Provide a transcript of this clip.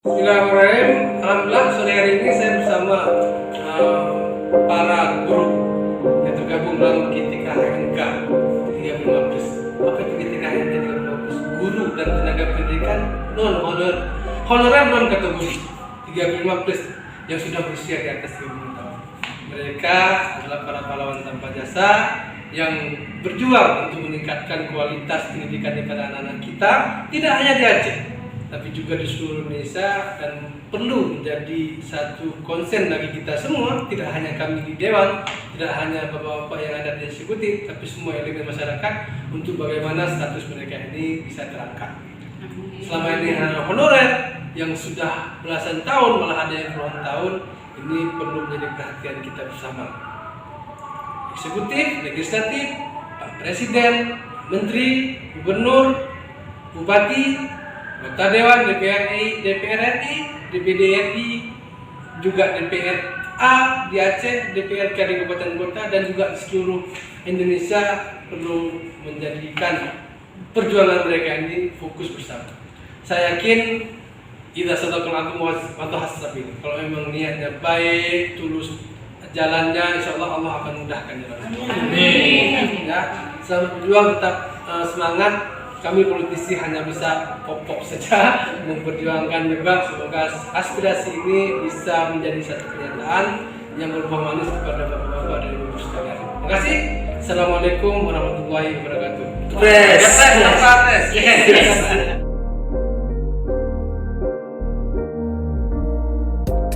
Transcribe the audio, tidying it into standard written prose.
Bismillahirrahmanirrahim. Alhamdulillah sore hari ini saya bersama para guru yang tergabung dalam GTKHNK 315. Apa itu GTKHNK 315? Guru dan tenaga pendidikan honorer non kategori 315 yang sudah berusia di atas 30 tahun. Mereka adalah para pahlawan tanpa jasa yang berjuang untuk meningkatkan kualitas pendidikan kepada anak-anak kita, tidak hanya di Aceh tapi juga di seluruh Indonesia, dan perlu menjadi satu konsen bagi kita semua, tidak hanya kami di Dewan, tidak hanya bapak-bapak yang ada di eksekutif, tapi semua elemen masyarakat, untuk bagaimana status mereka ini bisa terangkat. Selama ini anak honorer yang sudah belasan tahun, malah ada yang puluhan tahun, ini perlu menjadi perhatian kita bersama. Eksekutif, legislatif, Pak Presiden, Menteri, Gubernur, Bupati, Anggota Dewan, DPR RI, DPD RI, juga DPR A di Aceh, DPRK di kabupaten kota, dan juga di seluruh Indonesia perlu menjadikan perjuangan mereka ini fokus bersama. Saya yakin idza sadaqal abdu wa tahassabil. Kalau memang niatnya baik, tulus jalannya, insya Allah Allah akan mudahkan jalan. Amin. Ya, selamat berjuang, tetap semangat. Kami politisi hanya bisa pop-pop saja memperjuangkan juga. Semoga aspirasi ini bisa menjadi satu kenyataan yang berbuah manis kepada bapak-bapak dan ibu sekalian. Terima kasih. Assalamualaikum warahmatullahi wabarakatuh. Yes.